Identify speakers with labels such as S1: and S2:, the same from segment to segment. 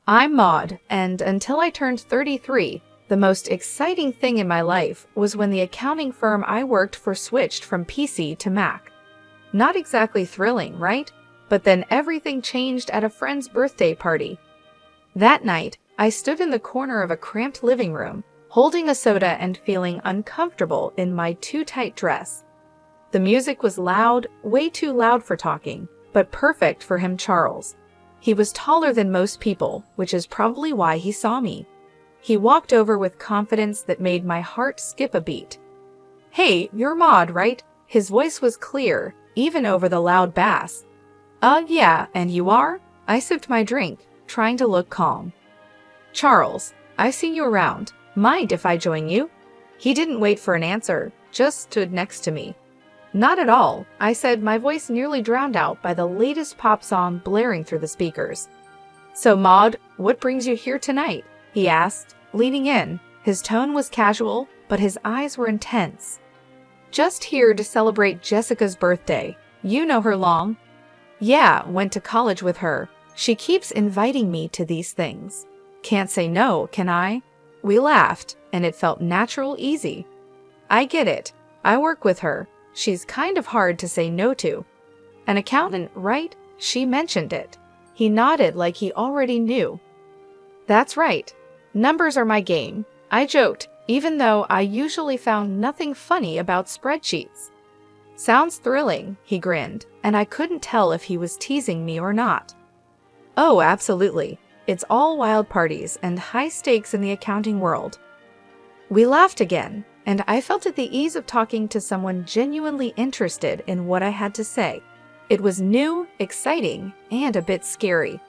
S1: I'm Maud, and until I turned 33, the most exciting thing in my life was when the accounting firm I worked for switched from PC to Mac. Not exactly thrilling, right? But then everything changed at a friend's birthday party. That night, I stood in the corner of a cramped living room, holding a soda and feeling uncomfortable in my too-tight dress. The music was loud, way too loud for talking, but perfect for him, Charles. He was taller than most people, which is probably why he saw me. He walked over with confidence that made my heart skip a beat. "Hey, you're Maud, right?" His voice was clear, even over the loud bass. Yeah, and you are?" I sipped my drink, trying to look calm. "Charles, I see you around. Mind if I join you?" He didn't wait for an answer, just stood next to me. "Not at all," I said, my voice nearly drowned out by the latest pop song blaring through the speakers. "So Maud, what brings you here tonight?" he asked, leaning in. His tone was casual, but his eyes were intense. "Just here to celebrate Jessica's birthday. You know her long?" "Yeah, went to college with her. She keeps inviting me to these things. Can't say no, can I?" We laughed, and it felt natural, easy. "I get it. I work with her. She's kind of hard to say no to." "An accountant, right?" She mentioned it. He nodded like he already knew. "That's right. Numbers are my game," I joked, even though I usually found nothing funny about spreadsheets. "Sounds thrilling," he grinned, and I couldn't tell if he was teasing me or not. "Oh, absolutely. It's all wild parties and high stakes in the accounting world." We laughed again, and I felt at the ease of talking to someone genuinely interested in what I had to say. It was new, exciting, and a bit scary.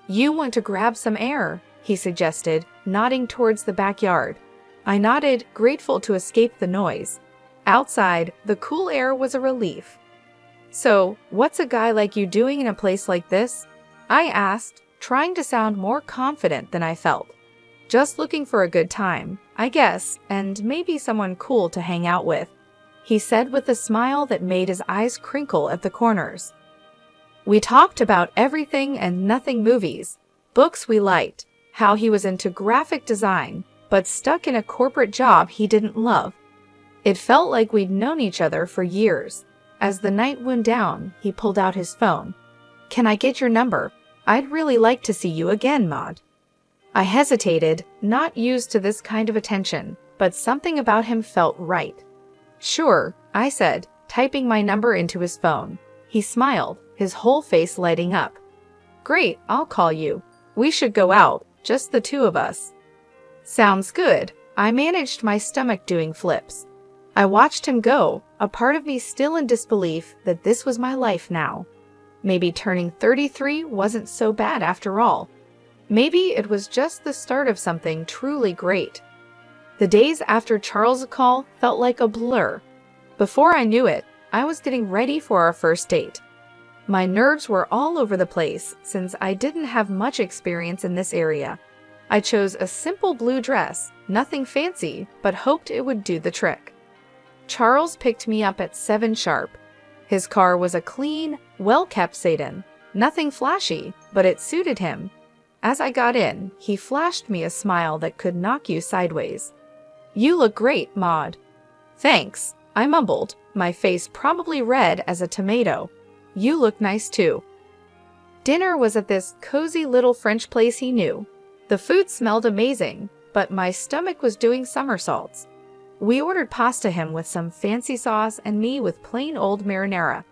S1: "You want to grab some air?" he suggested, nodding towards the backyard. I nodded, grateful to escape the noise. Outside, the cool air was a relief. "So, what's a guy like you doing in a place like this?" I asked, trying to sound more confident than I felt. "Just looking for a good time, I guess, and maybe someone cool to hang out with," he said with a smile that made his eyes crinkle at the corners. We talked about everything and nothing: movies, books we liked, how he was into graphic design, but stuck in a corporate job he didn't love. It felt like we'd known each other for years. As the night wound down, he pulled out his phone. "Can I get your number? I'd really like to see you again, Maud." I hesitated, not used to this kind of attention, but something about him felt right. "Sure," I said, typing my number into his phone. He smiled, his whole face lighting up. "Great, I'll call you. We should go out, just the two of us." "Sounds good." I managed my stomach doing flips. I watched him go, a part of me still in disbelief that this was my life now. Maybe turning 33 wasn't so bad after all. Maybe it was just the start of something truly great. The days after Charles' call felt like a blur. Before I knew it, I was getting ready for our first date. My nerves were all over the place since I didn't have much experience in this area. I chose a simple blue dress, nothing fancy, but hoped it would do the trick. Charles picked me up at 7 sharp. His car was a clean, well-kept sedan. Nothing flashy, but it suited him. As I got in, he flashed me a smile that could knock you sideways. "You look great, Maud." "Thanks," I mumbled, my face probably red as a tomato. "You look nice too." Dinner was at this cozy little French place he knew. The food smelled amazing, but my stomach was doing somersaults. We ordered pasta, him with some fancy sauce and me with plain old marinara.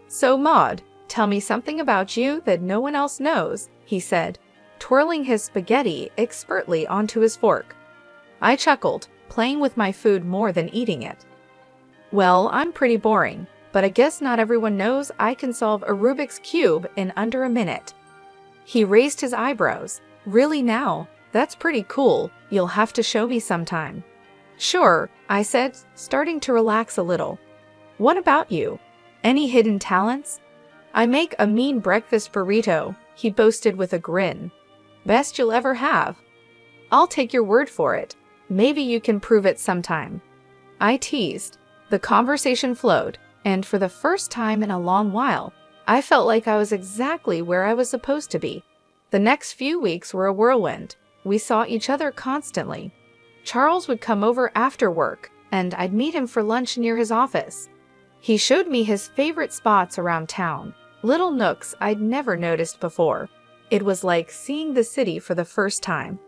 S1: "So Maud, tell me something about you that no one else knows," he said, twirling his spaghetti expertly onto his fork. I chuckled, playing with my food more than eating it. "Well, I'm pretty boring, but I guess not everyone knows I can solve a Rubik's Cube in under a minute." He raised his eyebrows. "Really now? That's pretty cool. You'll have to show me sometime." "Sure," I said, starting to relax a little. "What about you? Any hidden talents?" "I make a mean breakfast burrito," he boasted with a grin. "Best you'll ever have." "I'll take your word for it. Maybe you can prove it sometime." I teased. The conversation flowed, and for the first time in a long while, I felt like I was exactly where I was supposed to be. The next few weeks were a whirlwind. We saw each other constantly. Charles would come over after work, and I'd meet him for lunch near his office. He showed me his favorite spots around town, little nooks I'd never noticed before. It was like seeing the city for the first time.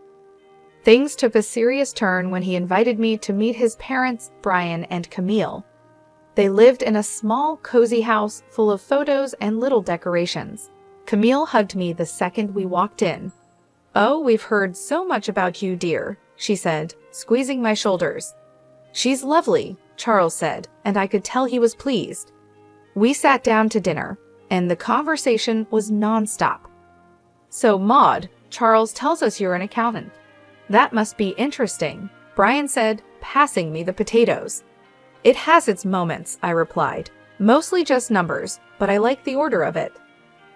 S1: Things took a serious turn when he invited me to meet his parents, Brian and Camille. They lived in a small, cozy house full of photos and little decorations. Camille hugged me the second we walked in. "Oh, we've heard so much about you, dear," she said, squeezing my shoulders. "She's lovely," Charles said, and I could tell he was pleased. We sat down to dinner, and the conversation was nonstop. "So, Maud, Charles tells us you're an accountant. That must be interesting," Brian said, passing me the potatoes. "It has its moments," I replied. "Mostly just numbers, but I like the order of it."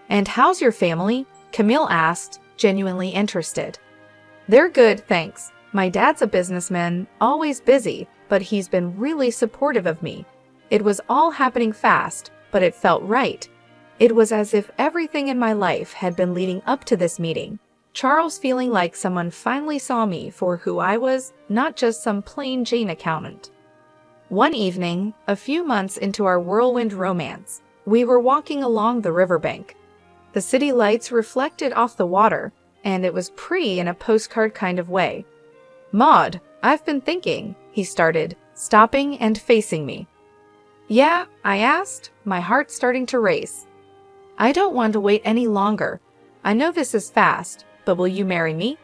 S1: "And how's your family?" Camille asked, genuinely interested. "They're good, thanks. My dad's a businessman, always busy, but he's been really supportive of me. It was all happening fast, but it felt right. It was as if everything in my life had been leading up to this meeting. Charles feeling like someone finally saw me for who I was, not just some plain Jane accountant." One evening, a few months into our whirlwind romance, we were walking along the riverbank. The city lights reflected off the water, and it was pretty in a postcard kind of way. "Maud, I've been thinking," he started, stopping and facing me. "Yeah?" I asked, my heart starting to race. "I don't want to wait any longer. I know this is fast, but will you marry me?"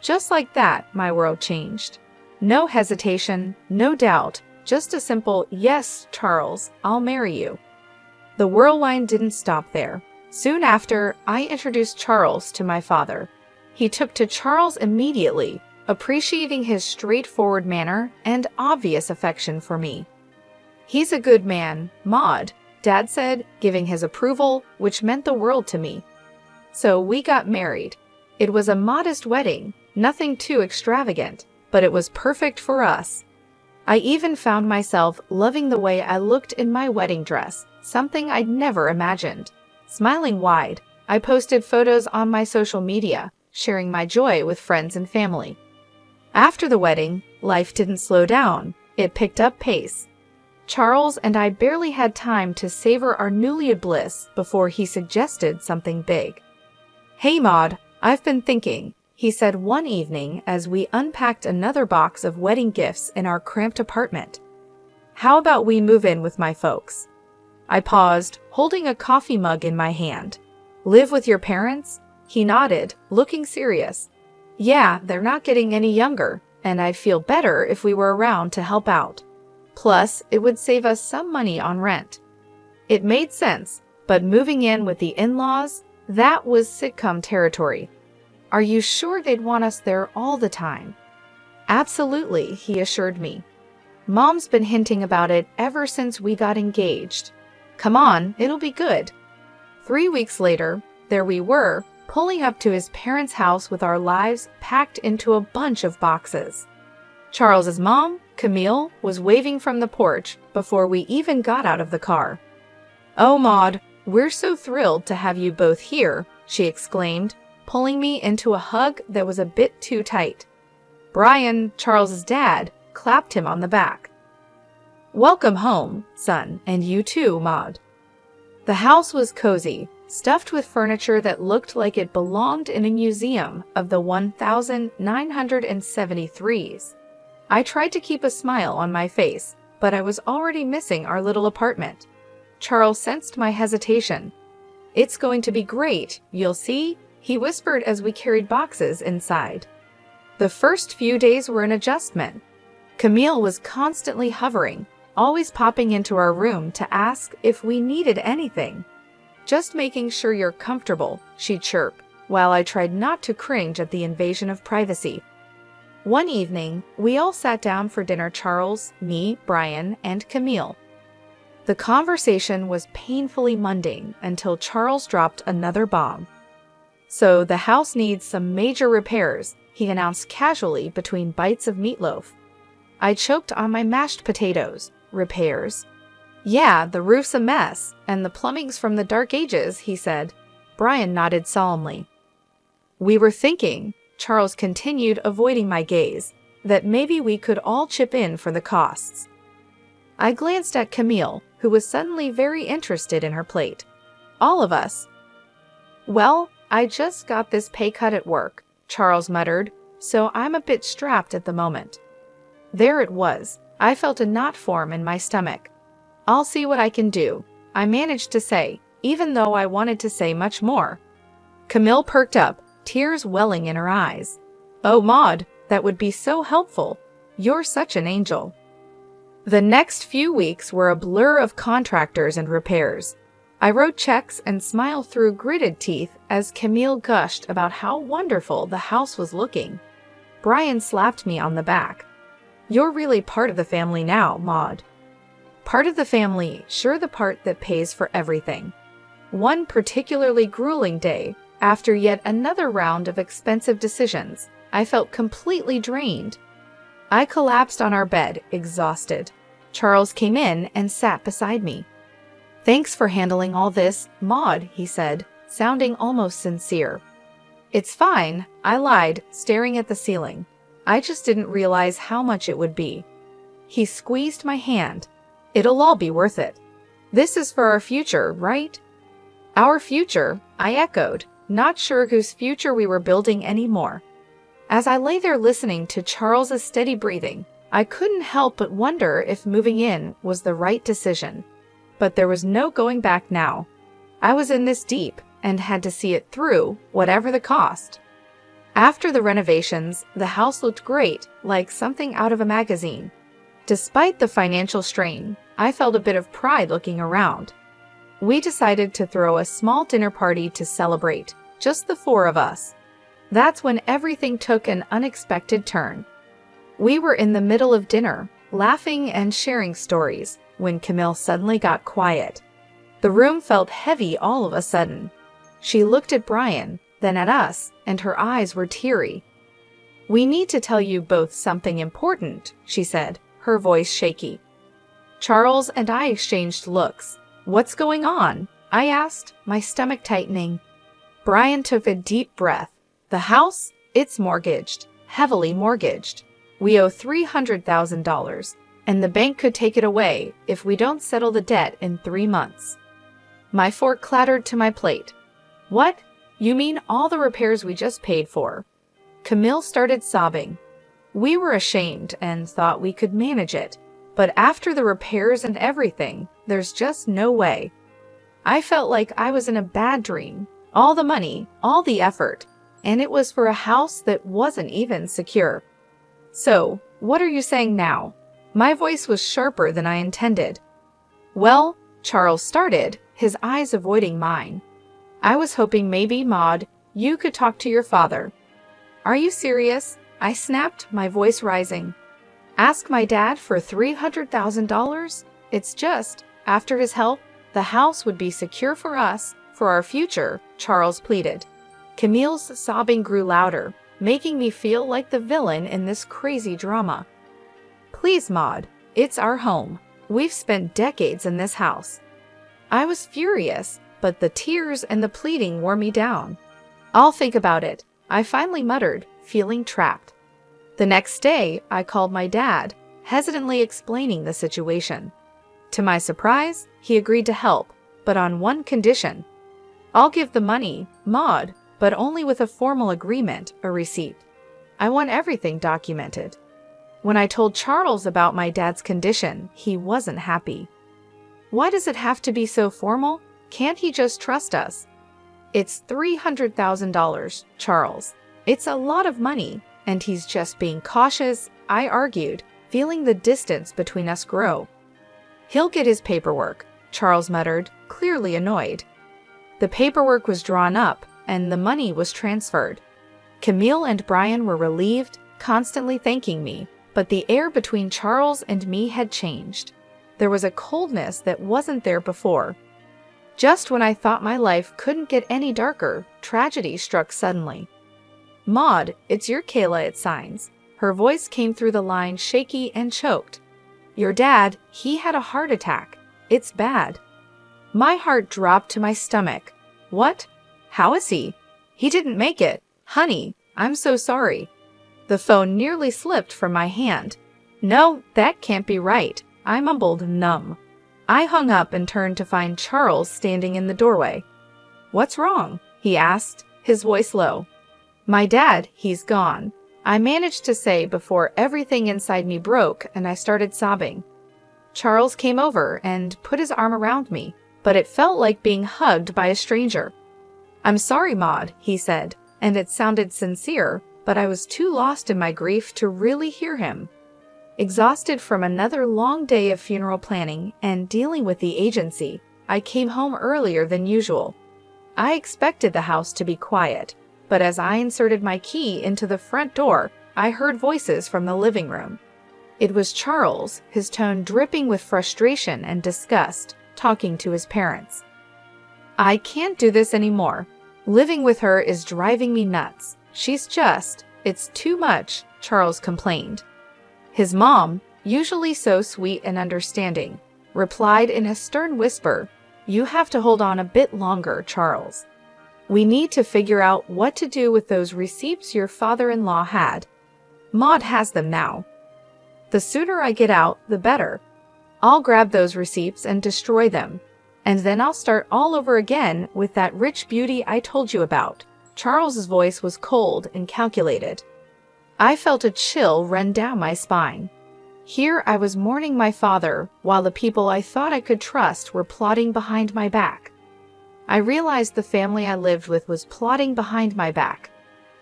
S1: Just like that, my world changed. No hesitation, no doubt, just a simple, "Yes, Charles, I'll marry you." The whirlwind didn't stop there. Soon after, I introduced Charles to my father. He took to Charles immediately, appreciating his straightforward manner and obvious affection for me. "He's a good man, Maud," Dad said, giving his approval, which meant the world to me. So we got married. It was a modest wedding, nothing too extravagant, but it was perfect for us. I even found myself loving the way I looked in my wedding dress, something I'd never imagined. Smiling wide, I posted photos on my social media, sharing my joy with friends and family. After the wedding, life didn't slow down, it picked up pace. Charles and I barely had time to savor our newly bliss before he suggested something big. "Hey Maud, I've been thinking," he said one evening as we unpacked another box of wedding gifts in our cramped apartment. "How about we move in with my folks?" I paused, holding a coffee mug in my hand. "Live with your parents?" He nodded, looking serious. "Yeah, they're not getting any younger, and I'd feel better if we were around to help out. Plus, it would save us some money on rent." It made sense, but moving in with the in-laws, that was sitcom territory. "Are you sure they'd want us there all the time?" "Absolutely," he assured me. "Mom's been hinting about it ever since we got engaged. Come on, it'll be good." 3 weeks later, there we were, pulling up to his parents' house with our lives packed into a bunch of boxes. Charles's mom, Camille, was waving from the porch before we even got out of the car. "Oh, Maud, we're so thrilled to have you both here," she exclaimed, pulling me into a hug that was a bit too tight. Brian, Charles's dad, clapped him on the back. "Welcome home, son, and you too, Maud." The house was cozy, stuffed with furniture that looked like it belonged in a museum of the 1973s. I tried to keep a smile on my face, but I was already missing our little apartment. Charles sensed my hesitation. "It's going to be great, you'll see," he whispered as we carried boxes inside. The first few days were an adjustment. Camille was constantly hovering, always popping into our room to ask if we needed anything. "Just making sure you're comfortable," she'd chirp, while I tried not to cringe at the invasion of privacy. One evening, we all sat down for dinner, Charles, me, Brian, and Camille. The conversation was painfully mundane until Charles dropped another bomb. "So the house needs some major repairs," he announced casually between bites of meatloaf. I choked on my mashed potatoes. "Repairs?" "Yeah, the roof's a mess, and the plumbing's from the dark ages," he said. Brian nodded solemnly. We were thinking, Charles continued, avoiding my gaze, that maybe we could all chip in for the costs. I glanced at Camille, who was suddenly very interested in her plate. All of us. Well, I just got this pay cut at work, Charles muttered, so I'm a bit strapped at the moment. There it was. I felt a knot form in my stomach. I'll see what I can do, I managed to say, even though I wanted to say much more. Camille perked up, tears welling in her eyes. Oh, Maud, that would be so helpful. You're such an angel. The next few weeks were a blur of contractors and repairs. I wrote checks and smiled through gritted teeth as Camille gushed about how wonderful the house was looking. Brian slapped me on the back. You're really part of the family now, Maud. Part of the family, sure, the part that pays for everything. One particularly grueling day, after yet another round of expensive decisions, I felt completely drained. I collapsed on our bed, exhausted. Charles came in and sat beside me. Thanks for handling all this, Maud, he said, sounding almost sincere. It's fine, I lied, staring at the ceiling. I just didn't realize how much it would be. He squeezed my hand. It'll all be worth it. This is for our future, right? Our future, I echoed, not sure whose future we were building anymore. As I lay there listening to Charles's steady breathing, I couldn't help but wonder if moving in was the right decision. But there was no going back now. I was in this deep and had to see it through, whatever the cost. After the renovations, the house looked great, like something out of a magazine. Despite the financial strain, I felt a bit of pride looking around. We decided to throw a small dinner party to celebrate, just the four of us. That's when everything took an unexpected turn. We were in the middle of dinner, laughing and sharing stories, when Camille suddenly got quiet. The room felt heavy all of a sudden. She looked at Brian, then at us, and her eyes were teary. We need to tell you both something important, she said, her voice shaky. Charles and I exchanged looks. What's going on? I asked, my stomach tightening. Brian took a deep breath. The house? It's mortgaged, heavily mortgaged. We owe $300,000, and the bank could take it away if we don't settle the debt in 3 months. My fork clattered to my plate. What? You mean all the repairs we just paid for? Camille started sobbing. We were ashamed and thought we could manage it, but after the repairs and everything, there's just no way. I felt like I was in a bad dream. All the money, all the effort, and it was for a house that wasn't even secure. So, what are you saying now? My voice was sharper than I intended. Well, Charles started, his eyes avoiding mine. I was hoping maybe, Maud, you could talk to your father. Are you serious? I snapped, my voice rising. Ask my dad for $300,000? It's just, after his help, the house would be secure for us, for our future, Charles pleaded. Camille's sobbing grew louder, making me feel like the villain in this crazy drama. Please, Maud, it's our home. We've spent decades in this house. I was furious, but the tears and the pleading wore me down. I'll think about it, I finally muttered, feeling trapped. The next day, I called my dad, hesitantly explaining the situation. To my surprise, he agreed to help, but on one condition. I'll give the money, Maud, but only with a formal agreement, a receipt. I want everything documented. When I told Charles about my dad's condition, he wasn't happy. Why does it have to be so formal? Can't he just trust us? It's $300,000, Charles. It's a lot of money, and he's just being cautious, I argued, feeling the distance between us grow. He'll get his paperwork, Charles muttered, clearly annoyed. The paperwork was drawn up, and the money was transferred. Camille and Brian were relieved, constantly thanking me, but the air between Charles and me had changed. There was a coldness that wasn't there before. Just when I thought my life couldn't get any darker, tragedy struck suddenly. Maud, it's your Kayla, it signs. Her voice came through the line shaky and choked. Your dad, he had a heart attack. It's bad. My heart dropped to my stomach. What? How is he? He didn't make it. Honey, I'm so sorry. The phone nearly slipped from my hand. No, that can't be right, I mumbled, numb. I hung up and turned to find Charles standing in the doorway. What's wrong? He asked, his voice low. My dad, he's gone, I managed to say before everything inside me broke and I started sobbing. Charles came over and put his arm around me, but it felt like being hugged by a stranger. I'm sorry, Maud, he said, and it sounded sincere, but I was too lost in my grief to really hear him. Exhausted from another long day of funeral planning and dealing with the agency, I came home earlier than usual. I expected the house to be quiet, but as I inserted my key into the front door, I heard voices from the living room. It was Charles, his tone dripping with frustration and disgust, talking to his parents. I can't do this anymore. Living with her is driving me nuts. It's too much, Charles complained. His mom, usually so sweet and understanding, replied in a stern whisper, You have to hold on a bit longer, Charles. We need to figure out what to do with those receipts your father-in-law had. Maud has them now. The sooner I get out, the better. I'll grab those receipts and destroy them, and then I'll start all over again with that rich beauty I told you about. Charles's voice was cold and calculated. I felt a chill run down my spine. Here I was mourning my father, while the people I thought I could trust were plotting behind my back. I realized the family I lived with was plotting behind my back.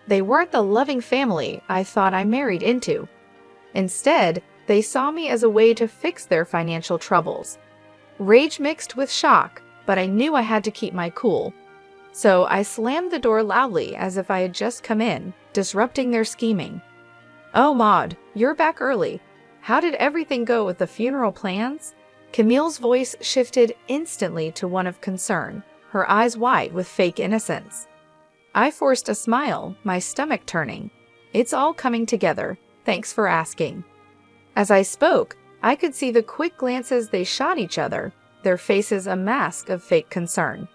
S1: They weren't the loving family I thought I married into. Instead, they saw me as a way to fix their financial troubles. Rage mixed with shock, but I knew I had to keep my cool. So I slammed the door loudly as if I had just come in, disrupting their scheming. Oh, Maud, you're back early. How did everything go with the funeral plans? Camille's voice shifted instantly to one of concern, her eyes wide with fake innocence. I forced a smile, my stomach turning. It's all coming together. Thanks for asking. As I spoke, I could see the quick glances they shot each other, their faces a mask of fake concern.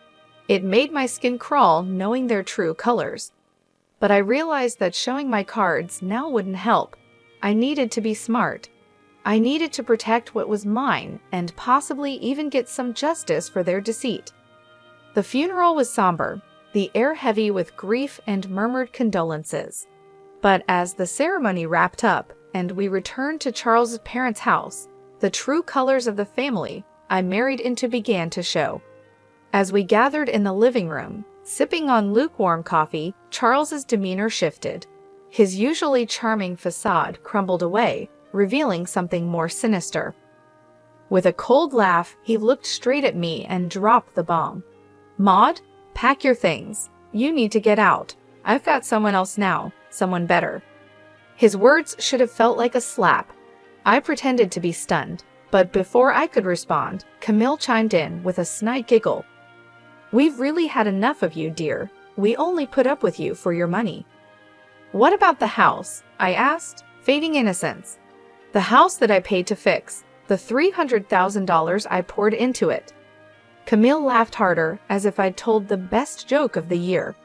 S1: It made my skin crawl knowing their true colors. But I realized that showing my cards now wouldn't help. I needed to be smart. I needed to protect what was mine and possibly even get some justice for their deceit. The funeral was somber, the air heavy with grief and murmured condolences. But as the ceremony wrapped up and we returned to Charles's parents' house, the true colors of the family I married into began to show. As we gathered in the living room, sipping on lukewarm coffee, Charles's demeanor shifted. His usually charming facade crumbled away, revealing something more sinister. With a cold laugh, he looked straight at me and dropped the bomb. Maud, pack your things. You need to get out. I've got someone else now, someone better. His words should have felt like a slap. I pretended to be stunned, but before I could respond, Camille chimed in with a snide giggle. We've really had enough of you, dear. We only put up with you for your money. What about the house? I asked, feigning innocence. The house that I paid to fix, the $300,000 I poured into it. Camille laughed harder, as if I'd told the best joke of the year.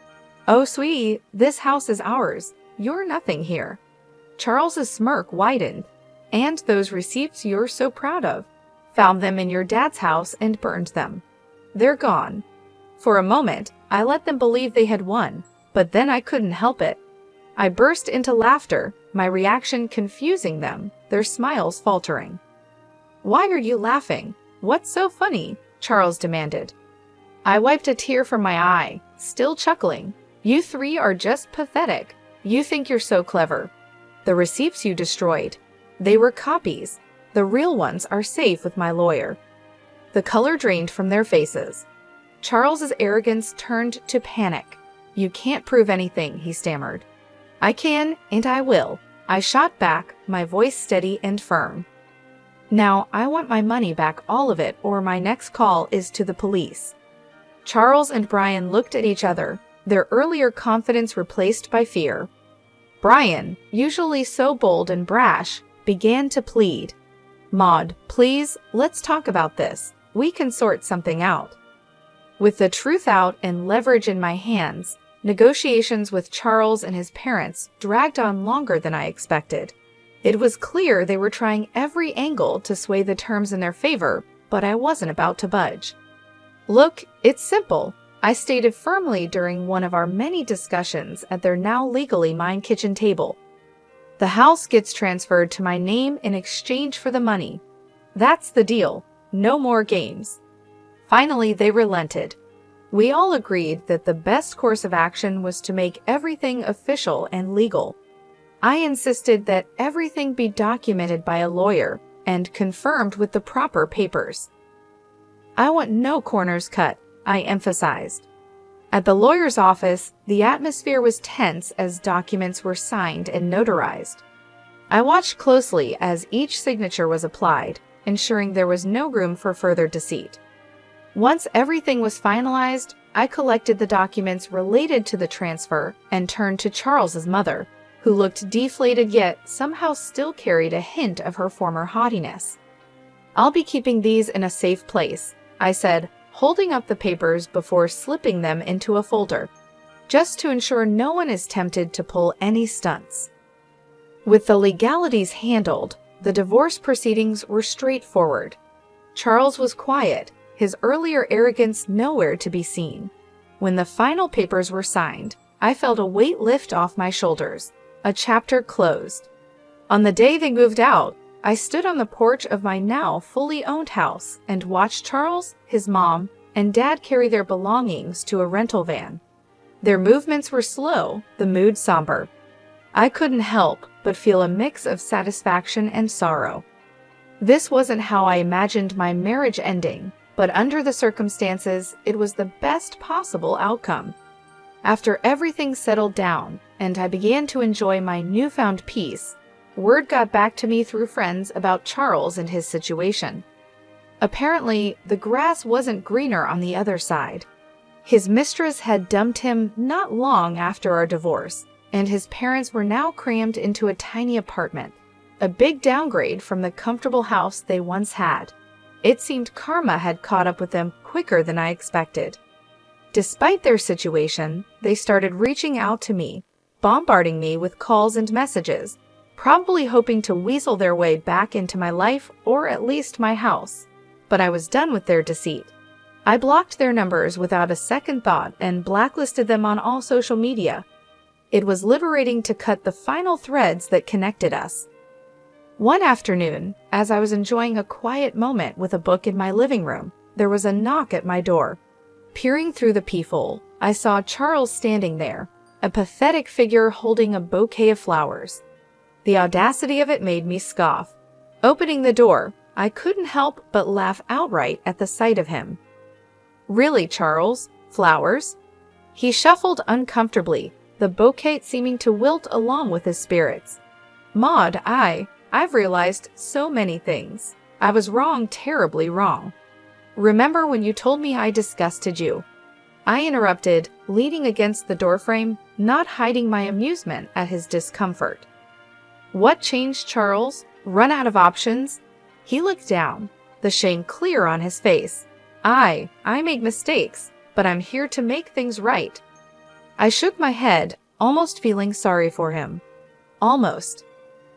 S1: Oh, sweetie, this house is ours. You're nothing here. Charles's smirk widened. And those receipts you're so proud of. Found them in your dad's house and burned them. They're gone. For a moment, I let them believe they had won, but then I couldn't help it. I burst into laughter, my reaction confusing them, their smiles faltering. Why are you laughing? What's so funny? Charles demanded. I wiped a tear from my eye, still chuckling. You three are just pathetic. You think you're so clever. The receipts you destroyed. They were copies. The real ones are safe with my lawyer. The color drained from their faces. Charles's arrogance turned to panic. You can't prove anything, he stammered. I can, and I will. I shot back, my voice steady and firm. Now, I want my money back, all of it, or my next call is to the police. Charles and Brian looked at each other, their earlier confidence replaced by fear. Brian, usually so bold and brash, began to plead. Maud, please, let's talk about this. We can sort something out. With the truth out and leverage in my hands, Negotiations with Charles and his parents dragged on longer than I expected. It was clear they were trying every angle to sway the terms in their favor, but I wasn't about to budge. "Look, it's simple," I stated firmly during one of our many discussions at their now legally mine kitchen table. "The house gets transferred to my name in exchange for the money. That's the deal. No more games." Finally, they relented. We all agreed that the best course of action was to make everything official and legal. I insisted that everything be documented by a lawyer and confirmed with the proper papers. "I want no corners cut," I emphasized. At the lawyer's office, the atmosphere was tense as documents were signed and notarized. I watched closely as each signature was applied, ensuring there was no room for further deceit. Once everything was finalized, I collected the documents related to the transfer and turned to Charles's mother, who looked deflated yet somehow still carried a hint of her former haughtiness. "I'll be keeping these in a safe place," I said, holding up the papers before slipping them into a folder, just to ensure no one is tempted to pull any stunts. With the legalities handled, the divorce proceedings were straightforward. Charles was quiet, his earlier arrogance nowhere to be seen. When the final papers were signed, I felt a weight lift off my shoulders. A chapter closed. On the day they moved out, I stood on the porch of my now fully owned house and watched Charles, his mom, and Dad carry their belongings to a rental van. Their movements were slow, the mood somber. I couldn't help but feel a mix of satisfaction and sorrow. This wasn't how I imagined my marriage ending, but under the circumstances, it was the best possible outcome. After everything settled down and I began to enjoy my newfound peace, word got back to me through friends about Charles and his situation. Apparently, the grass wasn't greener on the other side. His mistress had dumped him not long after our divorce, and his parents were now crammed into a tiny apartment, a big downgrade from the comfortable house they once had. It seemed karma had caught up with them quicker than I expected. Despite their situation, they started reaching out to me, bombarding me with calls and messages, probably hoping to weasel their way back into my life or at least my house. But I was done with their deceit. I blocked their numbers without a second thought and blacklisted them on all social media. It was liberating to cut the final threads that connected us. One afternoon, as I was enjoying a quiet moment with a book in my living room, there was a knock at my door. Peering through the peephole, I saw Charles standing there, a pathetic figure holding a bouquet of flowers. The audacity of it made me scoff. Opening the door, I couldn't help but laugh outright at the sight of him. "Really, Charles? Flowers?" He shuffled uncomfortably, the bouquet seeming to wilt along with his spirits. "Maud, I've realized so many things. I was wrong, terribly wrong. Remember when you told me I disgusted you?" I interrupted, leaning against the doorframe, not hiding my amusement at his discomfort. "What changed, Charles? Run out of options?" He looked down, the shame clear on his face. I make mistakes, but I'm here to make things right." I shook my head, almost feeling sorry for him. "Almost.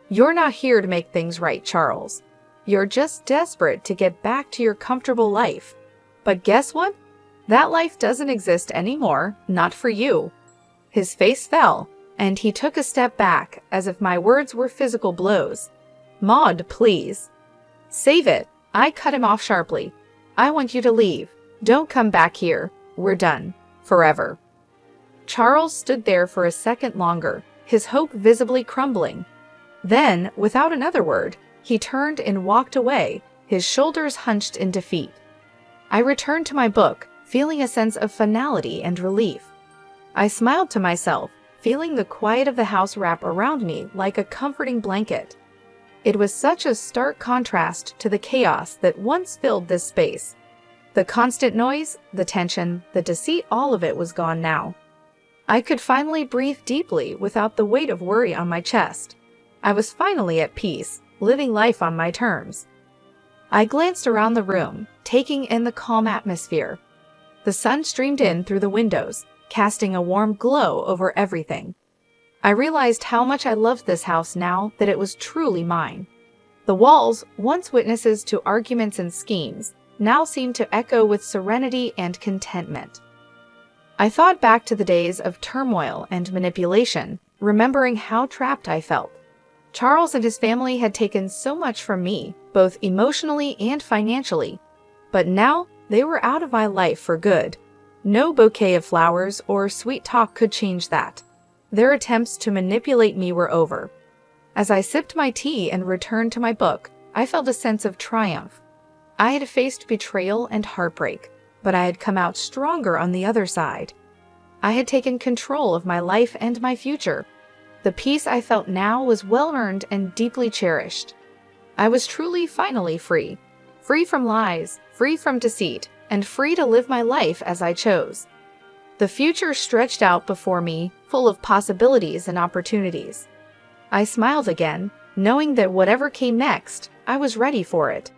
S1: You're not here to make things right, Charles. You're just desperate to get back to your comfortable life. But guess what? That life doesn't exist anymore, not for you." His face fell, and he took a step back as if my words were physical blows. "Maud, please." "Save it." I cut him off sharply. "I want you to leave. Don't come back here. We're done. Forever." Charles stood there for a second longer, his hope visibly crumbling. Then, without another word, he turned and walked away, his shoulders hunched in defeat. I returned to my book, feeling a sense of finality and relief. I smiled to myself, feeling the quiet of the house wrap around me like a comforting blanket. It was such a stark contrast to the chaos that once filled this space. The constant noise, the tension, the deceit, all of it was gone now. I could finally breathe deeply without the weight of worry on my chest. I was finally at peace, living life on my terms. I glanced around the room, taking in the calm atmosphere. The sun streamed in through the windows, casting a warm glow over everything. I realized how much I loved this house now that it was truly mine. The walls, once witnesses to arguments and schemes, now seemed to echo with serenity and contentment. I thought back to the days of turmoil and manipulation, remembering how trapped I felt. Charles and his family had taken so much from me, both emotionally and financially, but now they were out of my life for good. No bouquet of flowers or sweet talk could change that. Their attempts to manipulate me were over. As I sipped my tea and returned to my book, I felt a sense of triumph. I had faced betrayal and heartbreak, but I had come out stronger on the other side. I had taken control of my life and my future. The peace I felt now was well-earned and deeply cherished. I was truly finally free. Free from lies, free from deceit, and free to live my life as I chose. The future stretched out before me, full of possibilities and opportunities. I smiled again, knowing that whatever came next, I was ready for it.